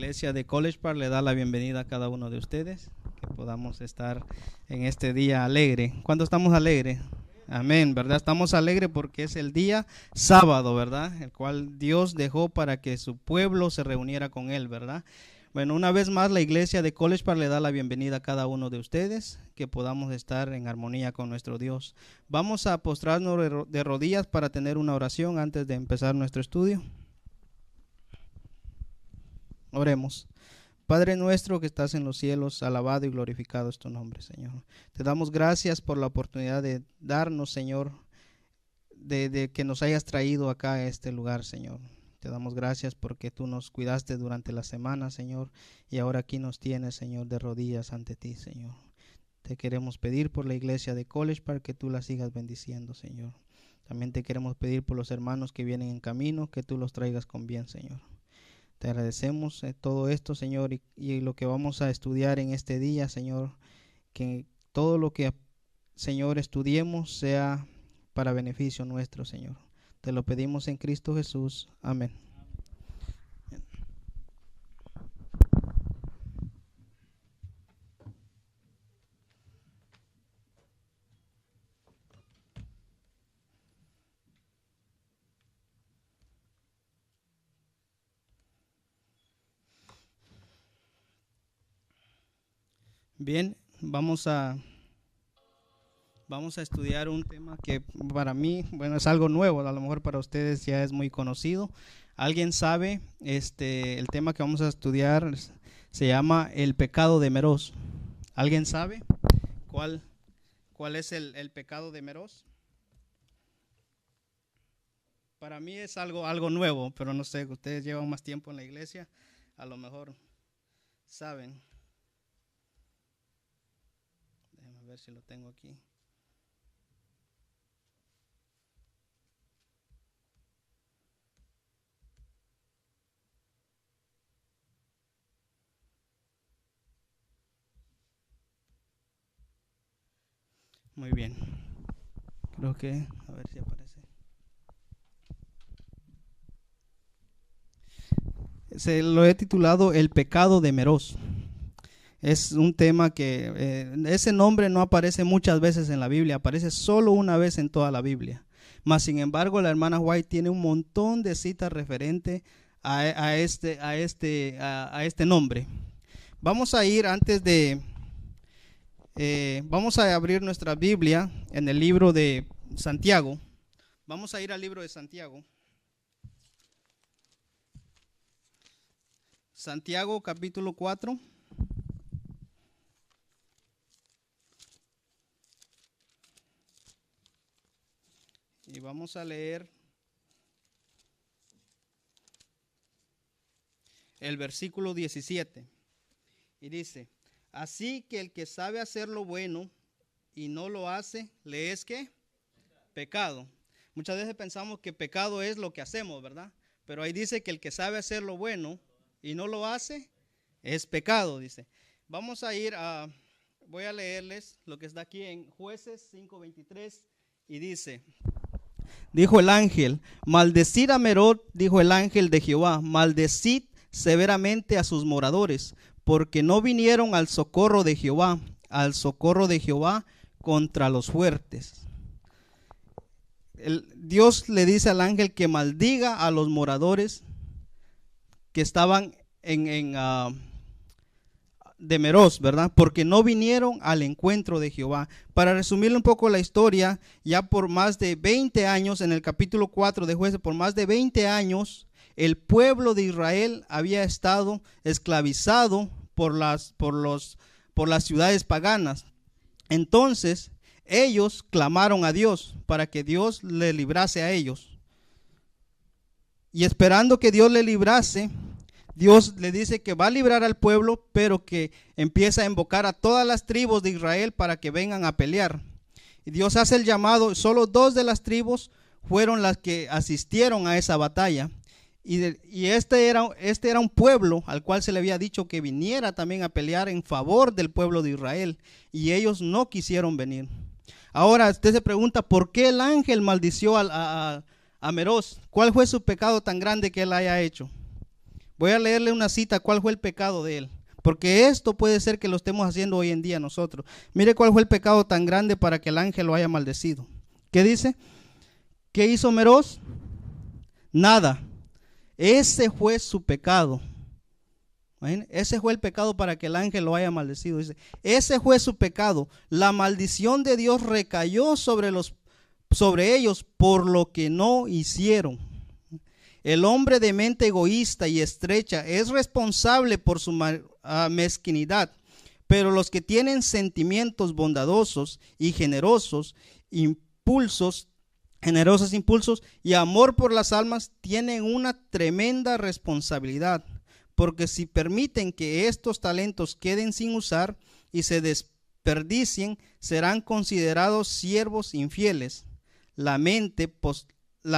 iglesia de College Park le da la bienvenida a cada uno de ustedes, que podamos estar en este día alegre. ¿Cuándo estamos alegres? Amén, ¿verdad? Estamos alegres porque es el día sábado, ¿verdad? El cual Dios dejó para que su pueblo se reuniera con él, ¿verdad? Bueno, una vez más la iglesia de College Park le da la bienvenida a cada uno de ustedes, que podamos estar en armonía con nuestro Dios. Vamos a postrarnos de rodillas para tener una oración antes de empezar nuestro estudio. Oremos. Padre nuestro que estás en los cielos, alabado y glorificado es tu nombre, Señor. Te damos gracias por la oportunidad de darnos, Señor, de que nos hayas traído acá a este lugar, Señor. Te damos gracias porque tú nos cuidaste durante la semana, Señor, y ahora aquí nos tienes, Señor, de rodillas ante ti, Señor. Te queremos pedir por la iglesia de College Park que tú la sigas bendiciendo, Señor. También te queremos pedir por los hermanos que vienen en camino, que tú los traigas con bien, Señor. Te agradecemos todo esto, Señor, y lo que vamos a estudiar en este día, Señor, que todo lo que, Señor, estudiemos sea para beneficio nuestro, Señor. Te lo pedimos en Cristo Jesús. Amén. Bien, vamos a estudiar un tema que para mí, bueno, es algo nuevo, a lo mejor para ustedes ya es muy conocido. ¿Alguien sabe? El tema que vamos a estudiar se llama el pecado de Meroz. ¿Alguien sabe cuál es el pecado de Meroz? Para mí es algo nuevo, pero no sé, ustedes llevan más tiempo en la iglesia, a lo mejor saben. Déjenme ver si lo tengo aquí. Muy bien. Creo que, a ver si aparece. Se lo he titulado El pecado de Meroz. Es un tema que ese nombre no aparece muchas veces en la Biblia, aparece solo una vez en toda la Biblia. Mas sin embargo, la hermana White tiene un montón de citas referentes a este nombre. Vamos a ir vamos a abrir nuestra Biblia en el libro de Santiago. Vamos a ir al libro de Santiago. Santiago capítulo 4. Y vamos a leer el versículo 17. Y dice: así que el que sabe hacer lo bueno y no lo hace, ¿le es qué? Pecado. Muchas veces pensamos que pecado es lo que hacemos, ¿verdad? Pero ahí dice que el que sabe hacer lo bueno y no lo hace, es pecado, dice. Vamos a voy a leerles lo que está aquí en Jueces 5:23 y dice: dijo el ángel, maldecid a Meroz, dijo el ángel de Jehová, maldecid severamente a sus moradores, porque no vinieron al socorro de Jehová contra los fuertes. Dios le dice al ángel que maldiga a los moradores que estaban de Meroz, ¿verdad? Porque no vinieron al encuentro de Jehová. Para resumirle un poco la historia, ya por más de 20 años, en el capítulo 4 de Jueces, por más de 20 años, el pueblo de Israel había estado esclavizado por las ciudades paganas. Entonces, ellos clamaron a Dios para que Dios le librase a ellos. Y esperando que Dios le librase, Dios le dice que va a librar al pueblo, pero que empieza a invocar a todas las tribus de Israel para que vengan a pelear. Y Dios hace el llamado, solo 2 de las tribus fueron las que asistieron a esa batalla. Y este era un pueblo al cual se le había dicho que viniera también a pelear en favor del pueblo de Israel. Y ellos no quisieron venir. Ahora usted se pregunta, ¿por qué el ángel maldició a Meroz? ¿Cuál fue su pecado tan grande que él haya hecho? Voy a leerle una cita, cuál fue el pecado de él. Porque esto puede ser que lo estemos haciendo hoy en día nosotros. Mire cuál fue el pecado tan grande para que el ángel lo haya maldecido. ¿Qué dice? ¿Qué hizo Meroz? Nada. Ese fue su pecado. Ese fue el pecado para que el ángel lo haya maldecido. Dice, ese fue su pecado. La maldición de Dios recayó sobre ellos por lo que no hicieron. El hombre de mente egoísta y estrecha es responsable por su mezquinidad, pero los que tienen sentimientos bondadosos y generosos impulsos y amor por las almas tienen una tremenda responsabilidad, porque si permiten que estos talentos queden sin usar y se desperdicien, serán considerados siervos infieles. La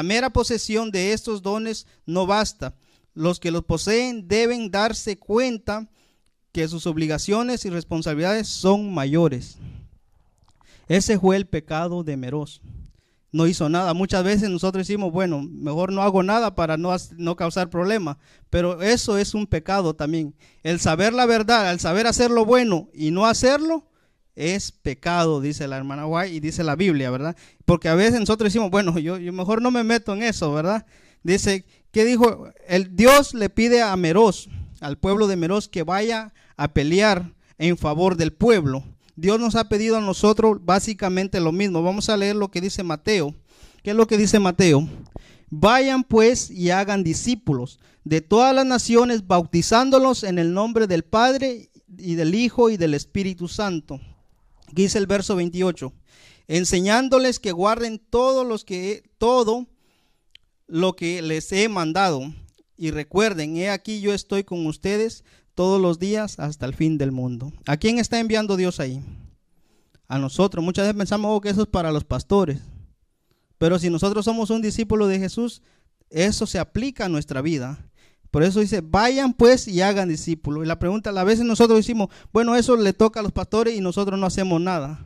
mera posesión de estos dones no basta. Los que los poseen deben darse cuenta que sus obligaciones y responsabilidades son mayores. Ese fue el pecado de Meroz. No hizo nada. Muchas veces nosotros decimos, bueno, mejor no hago nada para no causar problemas. Pero eso es un pecado también. El saber la verdad, el saber hacer lo bueno y no hacerlo, es pecado, dice la hermana White y dice la Biblia, ¿verdad? Porque a veces nosotros decimos, bueno, yo mejor no me meto en eso, ¿verdad? Dice, ¿qué dijo? Dios le pide a Meroz, al pueblo de Meroz, que vaya a pelear en favor del pueblo. Dios nos ha pedido a nosotros básicamente lo mismo. Vamos a leer lo que dice Mateo. ¿Qué es lo que dice Mateo? Vayan pues y hagan discípulos de todas las naciones, bautizándolos en el nombre del Padre y del Hijo y del Espíritu Santo. Aquí dice el verso 28, enseñándoles que guarden todo lo que les he mandado. Y recuerden, he aquí yo estoy con ustedes todos los días hasta el fin del mundo. ¿A quién está enviando Dios ahí? A nosotros. Muchas veces pensamos que eso es para los pastores. Pero si nosotros somos un discípulo de Jesús, eso se aplica a nuestra vida. Por eso dice, vayan pues y hagan discípulos. Y la pregunta, a veces nosotros decimos, bueno, eso le toca a los pastores y nosotros no hacemos nada.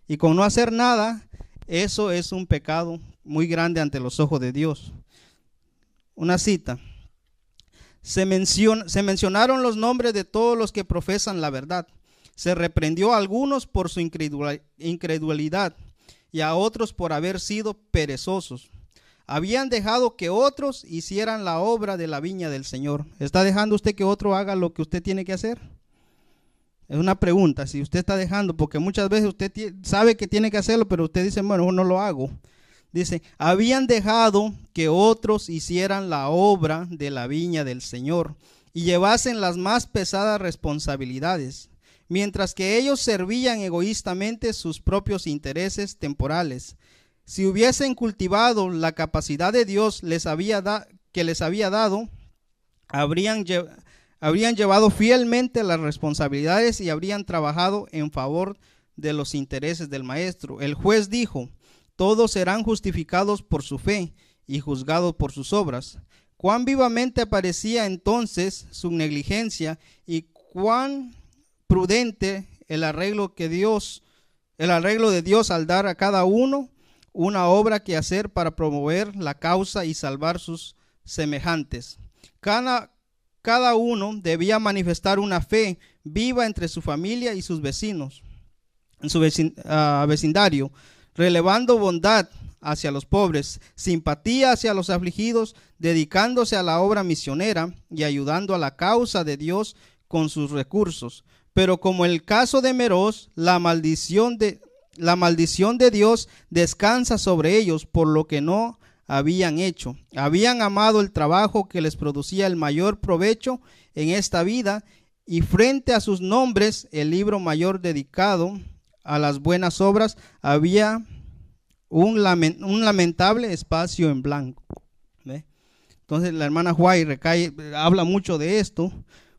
Y con no hacer nada, eso es un pecado muy grande ante los ojos de Dios. Una cita. Se mencionaron los nombres de todos los que profesan la verdad. Se reprendió a algunos por su incredulidad y a otros por haber sido perezosos. Habían dejado que otros hicieran la obra de la viña del Señor. ¿Está dejando usted que otro haga lo que usted tiene que hacer? Es una pregunta, si usted está dejando, porque muchas veces usted sabe que tiene que hacerlo, pero usted dice, bueno, no lo hago. Dice, habían dejado que otros hicieran la obra de la viña del Señor y llevasen las más pesadas responsabilidades, mientras que ellos servían egoístamente sus propios intereses temporales. Si hubiesen cultivado la capacidad de Dios que les había dado, habrían llevado fielmente las responsabilidades y habrían trabajado en favor de los intereses del maestro. El juez dijo, todos serán justificados por su fe y juzgados por sus obras. Cuán vivamente aparecía entonces su negligencia y cuán prudente el arreglo de Dios al dar a cada uno una obra que hacer para promover la causa y salvar sus semejantes. Cada uno debía manifestar una fe viva entre su familia y sus vecinos, en su vecindario, relevando bondad hacia los pobres, simpatía hacia los afligidos, dedicándose a la obra misionera y ayudando a la causa de Dios con sus recursos. Pero como el caso de Meroz, la maldición de Dios descansa sobre ellos por lo que no habían hecho. Habían amado el trabajo que les producía el mayor provecho en esta vida, y frente a sus nombres, el libro mayor dedicado a las buenas obras, había un lamentable espacio en blanco. ¿Ve? Entonces la hermana White habla mucho de esto,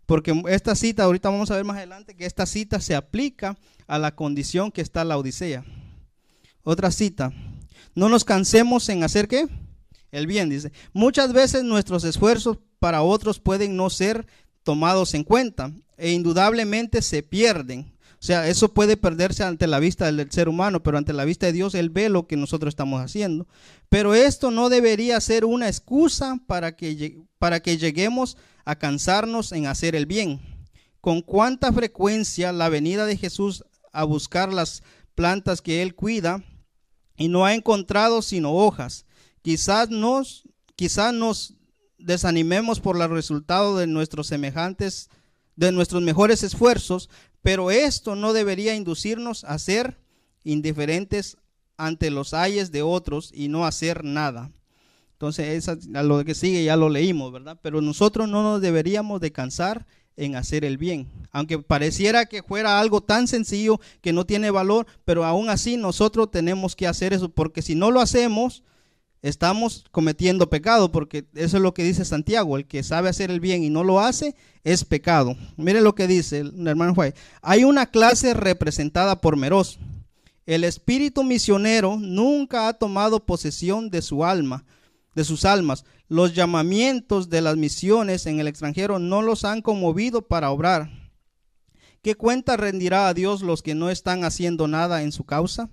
porque esta cita, ahorita vamos a ver más adelante que esta cita se aplica a la condición que está la Odisea. Otra cita, no nos cansemos en hacer ¿qué? El bien, dice. Muchas veces nuestros esfuerzos para otros pueden no ser tomados en cuenta e indudablemente se pierden. O sea, eso puede perderse ante la vista del ser humano, pero ante la vista de Dios, Él ve lo que nosotros estamos haciendo. Pero esto no debería ser una excusa para que lleguemos a cansarnos en hacer el bien. Con cuánta frecuencia la venida de Jesús a buscar las plantas que Él cuida y no ha encontrado sino hojas. Quizás nos desanimemos por los resultados de nuestros semejantes, de nuestros mejores esfuerzos, pero esto no debería inducirnos a ser indiferentes ante los ayes de otros y no hacer nada. Entonces, lo que sigue ya lo leímos, ¿verdad? Pero nosotros no nos deberíamos de cansar en hacer el bien, aunque pareciera que fuera algo tan sencillo que no tiene valor, pero aún así nosotros tenemos que hacer eso, porque si no lo hacemos, estamos cometiendo pecado, porque eso es lo que dice Santiago: el que sabe hacer el bien y no lo hace, es pecado. Mire lo que dice el hermano Juan: hay una clase representada por Meroz. El espíritu misionero nunca ha tomado posesión de su alma, de sus almas. Los llamamientos de las misiones en el extranjero no los han conmovido para obrar. ¿Qué cuenta rendirá a Dios los que no están haciendo nada en su causa?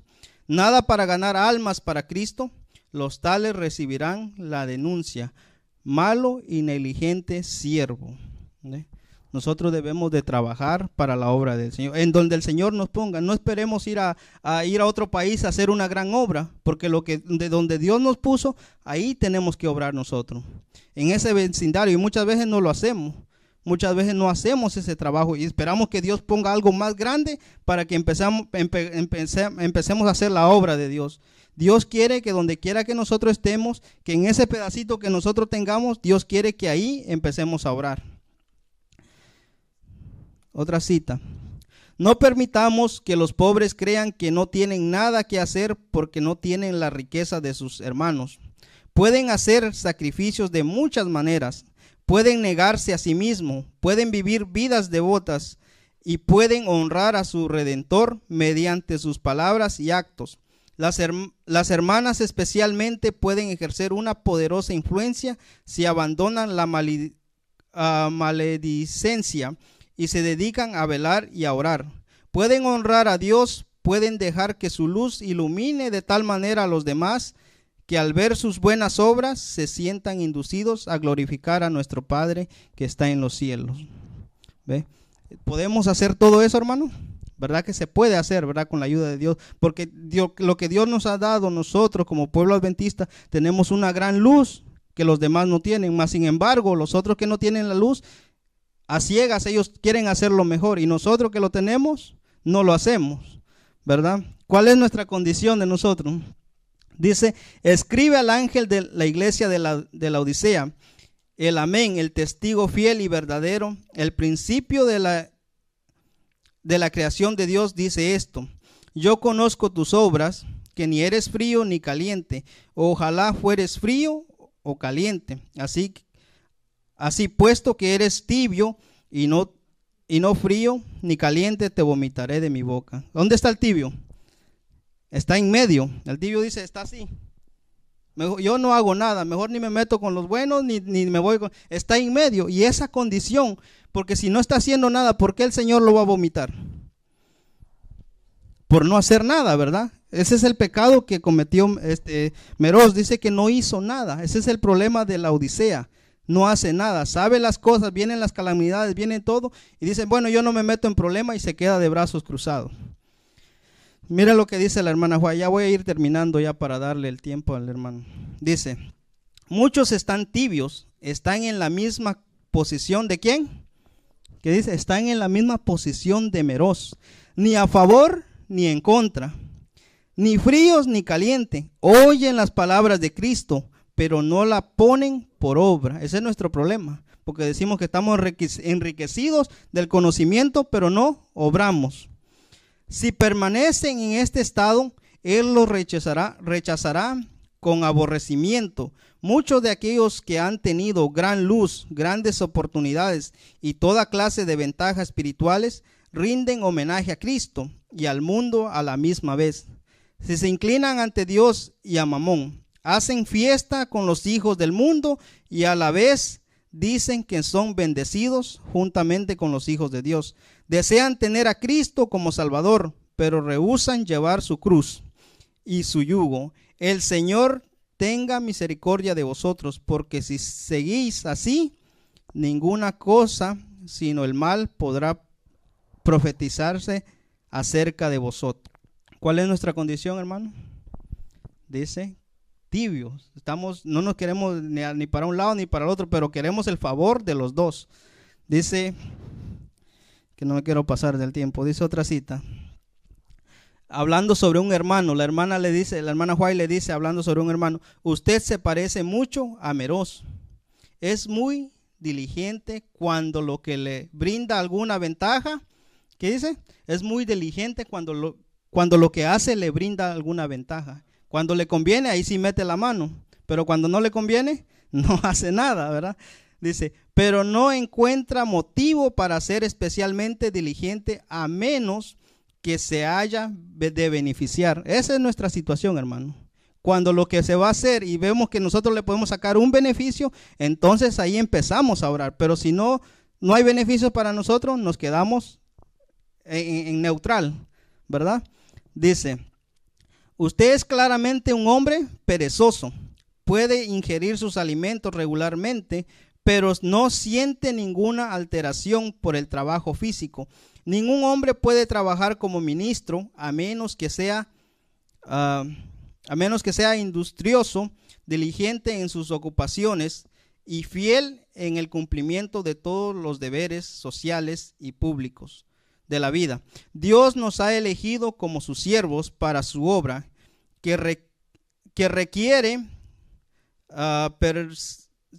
Nada para ganar almas para Cristo. Los tales recibirán la denuncia: malo y negligente siervo. Nosotros debemos de trabajar para la obra del Señor, en donde el Señor nos ponga. No esperemos ir a otro país a hacer una gran obra, porque de donde Dios nos puso, ahí tenemos que obrar nosotros, en ese vecindario, y muchas veces no lo hacemos. Muchas veces no hacemos ese trabajo y esperamos que Dios ponga algo más grande para que empecemos a hacer la obra de Dios. Dios quiere que donde quiera que nosotros estemos, que en ese pedacito que nosotros tengamos, Dios quiere que ahí empecemos a obrar. Otra cita: no permitamos que los pobres crean que no tienen nada que hacer porque no tienen la riqueza de sus hermanos. Pueden hacer sacrificios de muchas maneras, pueden negarse a sí mismos, pueden vivir vidas devotas y pueden honrar a su Redentor mediante sus palabras y actos. Las hermanas especialmente pueden ejercer una poderosa influencia si abandonan la maledicencia y se dedican a velar y a orar. Pueden honrar a Dios, pueden dejar que su luz ilumine de tal manera a los demás que al ver sus buenas obras se sientan inducidos a glorificar a nuestro Padre que está en los cielos. ¿Ve? ¿Podemos hacer todo eso, hermano? ¿Verdad que se puede hacer, verdad, con la ayuda de Dios? Porque lo que Dios nos ha dado, nosotros como pueblo adventista tenemos una gran luz que los demás no tienen. Más sin embargo, los otros que no tienen la luz, a ciegas ellos quieren hacerlo mejor, y nosotros que lo tenemos no lo hacemos, ¿verdad? ¿Cuál es nuestra condición de nosotros? Dice: escribe al ángel de la iglesia de la Odisea, el amén, el testigo fiel y verdadero, el principio de la creación de Dios, dice esto: yo conozco tus obras, que ni eres frío ni caliente. Ojalá fueres frío o caliente. Así puesto que eres tibio y no frío ni caliente, te vomitaré de mi boca. ¿Dónde está el tibio? Está en medio. El tibio dice: está así. Yo no hago nada, mejor ni me meto con los buenos, ni me voy con... Está en medio, y esa condición, porque si no está haciendo nada, ¿por qué el Señor lo va a vomitar? Por no hacer nada, ¿verdad? Ese es el pecado que cometió Meroz. Dice que no hizo nada. Ese es el problema de la Odisea. No hace nada, sabe las cosas, vienen las calamidades, viene todo, y dice: bueno, yo no me meto en problema, y se queda de brazos cruzados. Mira lo que dice la hermana Juan. Ya voy a ir terminando ya para darle el tiempo al hermano. Dice: muchos están tibios, están en la misma posición de ¿quién? ¿Qué dice? Están en la misma posición de Meroz, ni a favor ni en contra, ni fríos ni calientes. Oyen las palabras de Cristo, pero no la ponen por obra. Ese es nuestro problema, porque decimos que estamos enriquecidos del conocimiento, pero no obramos. Si permanecen en este estado, Él los rechazará con aborrecimiento. Muchos de aquellos que han tenido gran luz, grandes oportunidades y toda clase de ventajas espirituales, rinden homenaje a Cristo y al mundo a la misma vez. Si se inclinan ante Dios y a Mamón, hacen fiesta con los hijos del mundo y a la vez dicen que son bendecidos juntamente con los hijos de Dios. Desean tener a Cristo como Salvador, pero rehúsan llevar su cruz y su yugo. El Señor tenga misericordia de vosotros, porque si seguís así, ninguna cosa sino el mal podrá profetizarse acerca de vosotros. ¿Cuál es nuestra condición, hermano? Dice, tibios. No nos queremos ni para un lado ni para el otro, pero queremos el favor de los dos. Dice, que no me quiero pasar del tiempo, dice otra cita. Hablando sobre un hermano, la hermana White le dice, hablando sobre un hermano, usted se parece mucho a Meroz. Es muy diligente cuando lo que le brinda alguna ventaja. ¿Qué dice? Es muy diligente cuando lo que hace le brinda alguna ventaja. Cuando le conviene, ahí sí mete la mano. Pero cuando no le conviene, no hace nada, ¿verdad? Dice, pero no encuentra motivo para ser especialmente diligente a menos que se haya de beneficiar. Esa es nuestra situación, hermano. Cuando lo que se va a hacer y vemos que nosotros le podemos sacar un beneficio, entonces ahí empezamos a orar. Pero si no hay beneficios para nosotros, nos quedamos en neutral, ¿verdad? Dice, usted es claramente un hombre perezoso. Puede ingerir sus alimentos regularmente, pero no siente ninguna alteración por el trabajo físico. Ningún hombre puede trabajar como ministro a menos que sea industrioso, diligente en sus ocupaciones y fiel en el cumplimiento de todos los deberes sociales y públicos de la vida. Dios nos ha elegido como sus siervos para su obra que requiere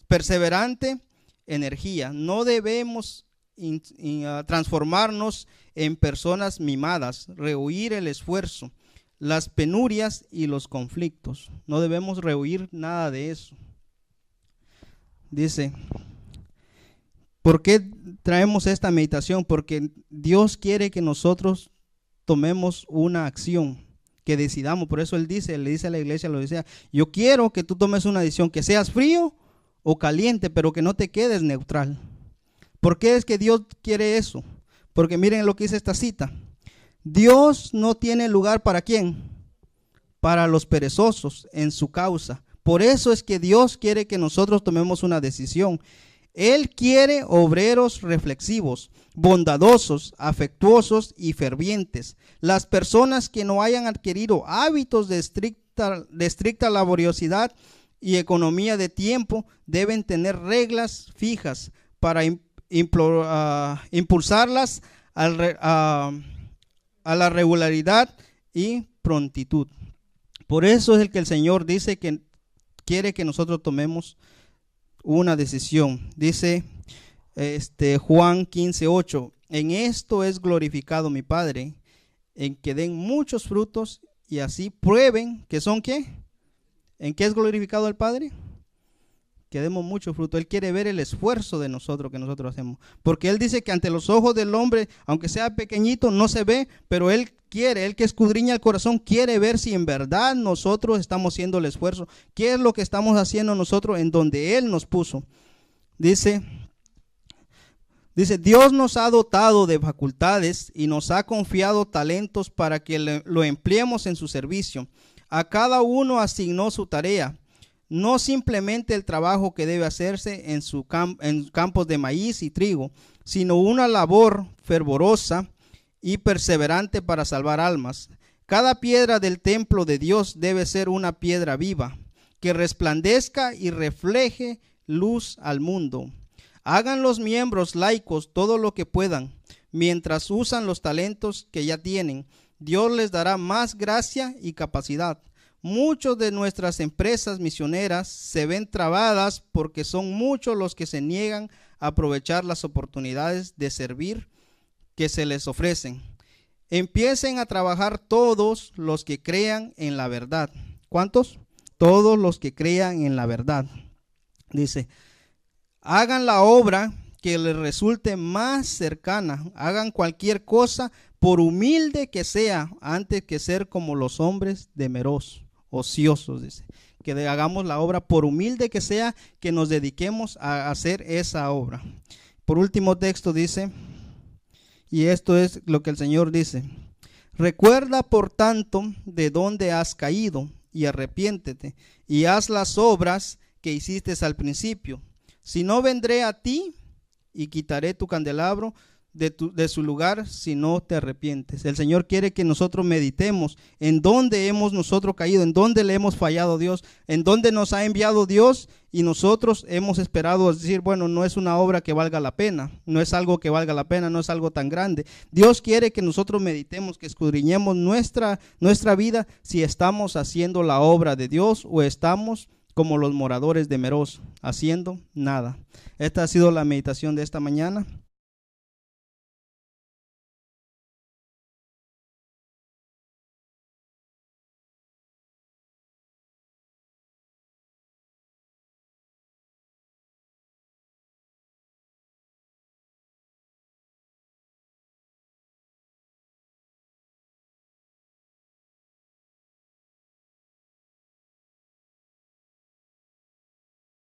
perseverante energía. No debemos transformarnos en personas mimadas, rehuir el esfuerzo, las penurias y los conflictos. No debemos rehuir nada de eso. Dice, ¿por qué traemos esta meditación? Porque Dios quiere que nosotros tomemos una acción, que decidamos. Por eso le dice a la iglesia, lo decía, yo quiero que tú tomes una decisión, que seas frío o caliente, pero que no te quedes neutral. ¿Por qué es que Dios quiere eso? Porque miren lo que dice esta cita. Dios no tiene lugar ¿para quién? Para los perezosos en su causa. Por eso es que Dios quiere que nosotros tomemos una decisión. Él quiere obreros reflexivos, bondadosos, afectuosos y fervientes. Las personas que no hayan adquirido hábitos de estricta laboriosidad y economía de tiempo deben tener reglas fijas para impulsarlas a la regularidad y prontitud. Por eso es que el Señor dice que quiere que nosotros tomemos una decisión. Dice Juan 15:8, en esto es glorificado mi Padre, en que den muchos frutos y así prueben que son ¿qué? ¿En qué es glorificado el Padre? Que demos mucho fruto. Él quiere ver el esfuerzo de nosotros que nosotros hacemos, porque Él dice que ante los ojos del hombre, aunque sea pequeñito, no se ve, pero Él que escudriña el corazón, quiere ver si en verdad nosotros estamos haciendo el esfuerzo. ¿Qué es lo que estamos haciendo nosotros en donde Él nos puso? Dice, Dios nos ha dotado de facultades y nos ha confiado talentos para que lo empleemos en su servicio. A cada uno asignó su tarea. No simplemente el trabajo que debe hacerse en campos de maíz y trigo, sino una labor fervorosa y perseverante para salvar almas. Cada piedra del templo de Dios debe ser una piedra viva, que resplandezca y refleje luz al mundo. Hagan los miembros laicos todo lo que puedan, mientras usan los talentos que ya tienen. Dios les dará más gracia y capacidad. Muchas de nuestras empresas misioneras se ven trabadas porque son muchos los que se niegan a aprovechar las oportunidades de servir que se les ofrecen. Empiecen a trabajar todos los que crean en la verdad. ¿Cuántos? Todos los que crean en la verdad. Dice, hagan la obra que les resulte más cercana. Hagan cualquier cosa, por humilde que sea, antes que ser como los hombres de Meroz, ociosos. Dice, que hagamos la obra por humilde que sea, que nos dediquemos a hacer esa obra. Por último texto dice, Y esto es lo que el Señor dice. Recuerda, por tanto, de dónde has caído y arrepiéntete y haz las obras que hiciste al principio. Si no, vendré a ti y quitaré tu candelabro de su lugar si no te arrepientes. El Señor quiere que nosotros meditemos en dónde hemos nosotros caído, en dónde le hemos fallado a Dios, en dónde nos ha enviado Dios y nosotros hemos esperado decir, bueno, no es una obra que valga la pena, no es algo que valga la pena, no es algo tan grande. Dios quiere que nosotros meditemos, que escudriñemos nuestra vida, si estamos haciendo la obra de Dios o estamos como los moradores de Meroz, haciendo nada. Esta ha sido la meditación de esta mañana.